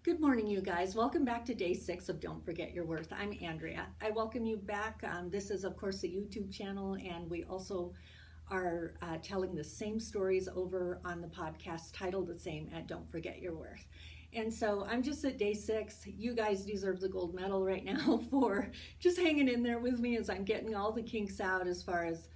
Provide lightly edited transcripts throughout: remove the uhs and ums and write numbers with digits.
Good morning, you guys. Welcome back to day 6 of Don't Forget Your Worth. I'm Andrea. I welcome you back. This is, of course, a YouTube channel, and we also are telling the same stories over on the podcast titled the same at Don't Forget Your Worth. And so I'm just at day 6. You guys deserve the gold medal right now for just hanging in there with me as I'm getting all the kinks out as far as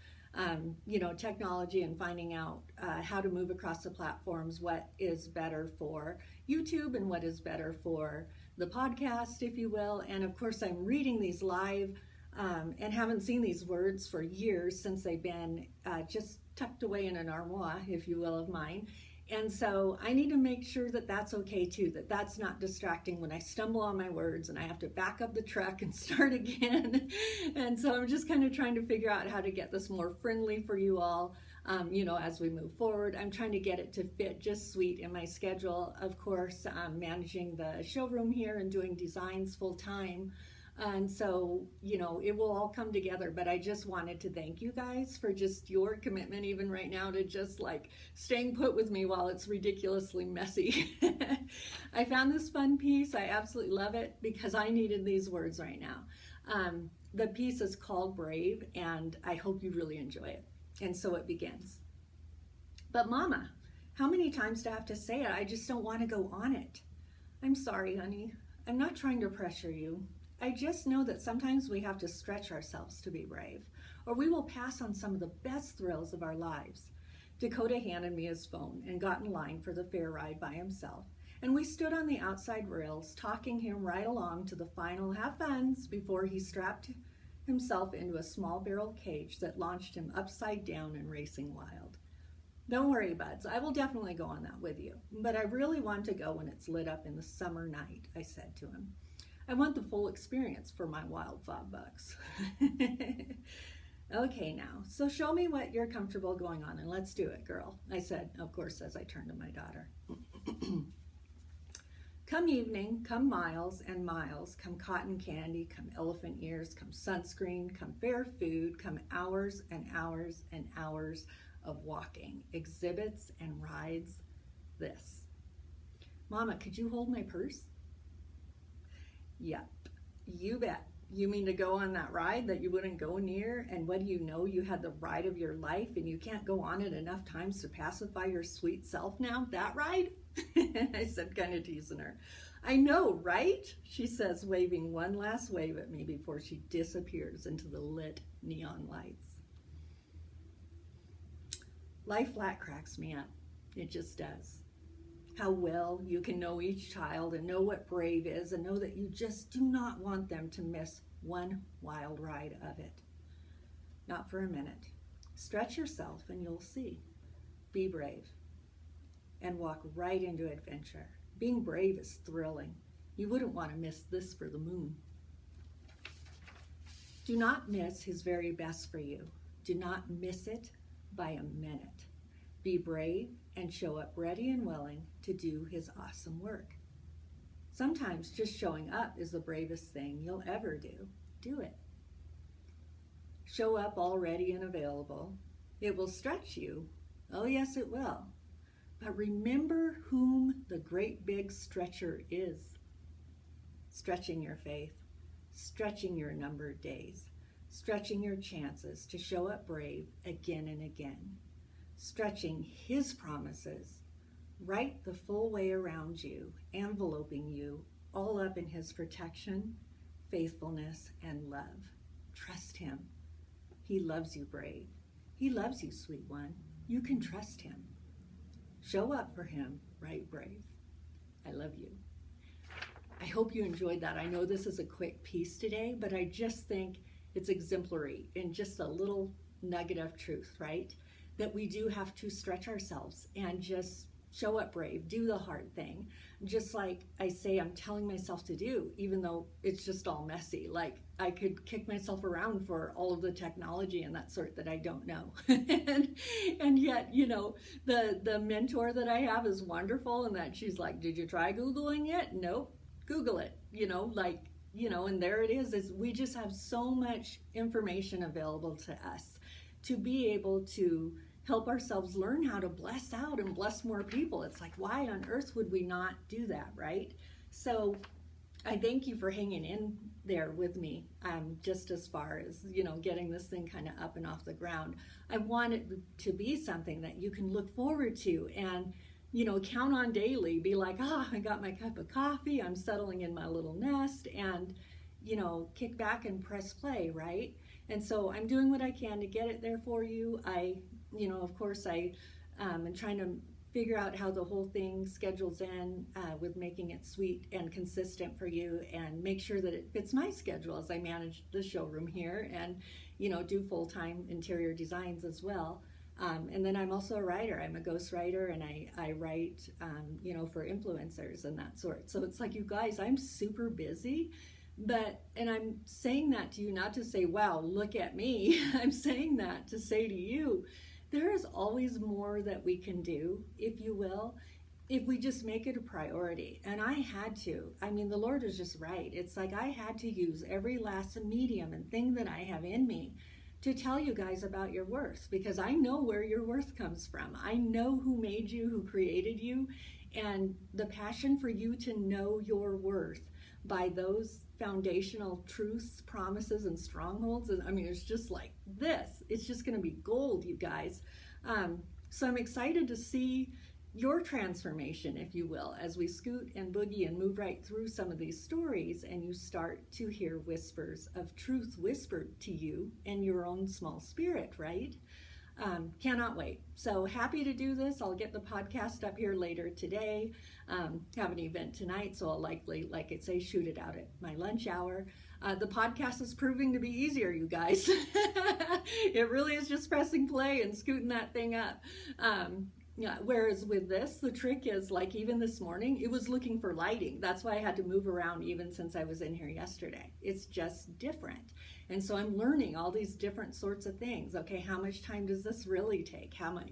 technology and finding out how to move across the platforms, what is better for YouTube and what is better for the podcast, if you will. And of course, I'm reading these live and haven't seen these words for years since they've been just tucked away in an armoire, if you will, of mine. And so I need to make sure that that's okay too, that that's not distracting when I stumble on my words and I have to back up the truck and start again. And so I'm just kind of trying to figure out how to get this more friendly for you all, as we move forward. I'm trying to get it to fit just sweet in my schedule. Of course, I'm managing the showroom here and doing designs full time. And so, it will all come together, but I just wanted to thank you guys for just your commitment, even right now, to just like staying put with me while it's ridiculously messy. I found this fun piece. I absolutely love it because I needed these words right now. The piece is called Brave, and I hope you really enjoy it. And so it begins. But Mama, how many times do I have to say it? I just don't want to go on it. I'm sorry, honey. I'm not trying to pressure you. I just know that sometimes we have to stretch ourselves to be brave, or we will pass on some of the best thrills of our lives. Dakota handed me his phone and got in line for the fair ride by himself, and we stood on the outside rails, talking him right along to the final have funs before he strapped himself into a small barrel cage that launched him upside down and racing wild. Don't worry, buds, I will definitely go on that with you, but I really want to go when it's lit up in the summer night, I said to him. I want the full experience for my wild $5. Okay, now, so show me what you're comfortable going on, and let's do it, girl, I said, of course, as I turned to my daughter. Come evening, come miles and miles, come cotton candy, come elephant ears, come sunscreen, come fair food, come hours and hours and hours of walking, exhibits and rides, this. Mama, could you hold my purse? Yep, you bet. You mean to go on that ride that you wouldn't go near, and what do you know, you had the ride of your life and you can't go on it enough times to pacify your sweet self now? That ride? I said, kind of teasing her. I know, right? She says, waving one last wave at me before she disappears into the lit neon lights. Life flat cracks me up. It just does. How well you can know each child and know what brave is, and know that you just do not want them to miss one wild ride of it. Not for a minute. Stretch yourself and you'll see. Be brave and walk right into adventure. Being brave is thrilling. You wouldn't want to miss this for the moon. Do not miss his very best for you. Do not miss it by a minute. Be brave and show up ready and willing to do his awesome work. Sometimes just showing up is the bravest thing you'll ever do. Do it. Show up all ready and available. It will stretch you. Oh yes, it will. But remember whom the great big stretcher is. Stretching your faith, stretching your numbered days, stretching your chances to show up brave again and again. Stretching his promises right the full way around you, enveloping you all up in his protection, faithfulness, and love. Trust him. He loves you, brave. He loves you, sweet one. You can trust him. Show up for him, right, brave. I love you. I hope you enjoyed that. I know this is a quick piece today, but I just think it's exemplary in just a little nugget of truth, right? That we do have to stretch ourselves and just show up brave, do the hard thing. Just like I say, I'm telling myself to do, even though it's just all messy. Like I could kick myself around for all of the technology and that sort that I don't know. and yet, the mentor that I have is wonderful, and that she's like, did you try Googling it? Nope, Google it, and there it is. We just have so much information available to us to be able to help ourselves learn how to bless out and bless more people. It's like, why on earth would we not do that, right? So I thank you for hanging in there with me, just as far as, getting this thing kind of up and off the ground. I want it to be something that you can look forward to and, count on daily. Be like, I got my cup of coffee, I'm settling in my little nest, and, kick back and press play, right? And so I'm doing what I can to get it there for you. Of course, I am trying to figure out how the whole thing schedules in with making it sweet and consistent for you, and make sure that it fits my schedule as I manage the showroom here and, do full-time interior designs as well. And then I'm also a writer. I'm a ghostwriter, and I write, for influencers and that sort. So it's like, you guys, I'm super busy. And I'm saying that to you not to say, wow, look at me. I'm saying that to say to you, there is always more that we can do, if you will, if we just make it a priority. And I had to. The Lord is just right. It's like I had to use every last medium and thing that I have in me to tell you guys about your worth, because I know where your worth comes from. I know who made you, who created you, and the passion for you to know your worth by those foundational truths, promises, and strongholds. And it's just like this. It's just going to be gold, you guys. So I'm excited to see your transformation, if you will, as we scoot and boogie and move right through some of these stories, and you start to hear whispers of truth whispered to you in your own small spirit, right? Cannot wait. So happy to do this. I'll get the podcast up here later today. Have an event tonight, so I'll likely, like I say, shoot it out at my lunch hour. The podcast is proving to be easier, you guys. It really is just pressing play and scooting that thing up. Whereas with this, the trick is, like, even this morning, it was looking for lighting. That's why I had to move around even since I was in here yesterday. It's just different. And so I'm learning all these different sorts of things. Okay, how much time does this really take? How much,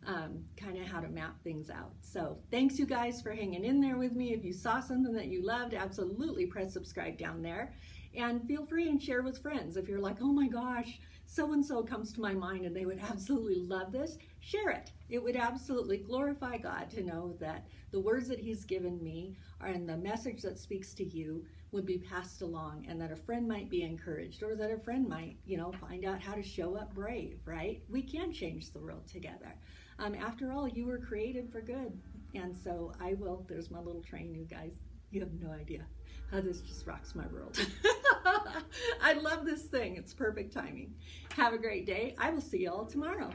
kind of how to map things out. So thanks, you guys, for hanging in there with me. If you saw something that you loved, absolutely press subscribe down there. And feel free and share with friends. If you're like, oh my gosh, so-and-so comes to my mind and they would absolutely love this, share it. It would absolutely glorify God to know that the words that he's given me and the message that speaks to you would be passed along, and that a friend might be encouraged, or that a friend might, find out how to show up brave, right? We can change the world together. After all, you were created for good. And so I will. There's my little train, you guys. You have no idea how this just rocks my world. I love this thing. It's perfect timing. Have a great day. I will see you all tomorrow.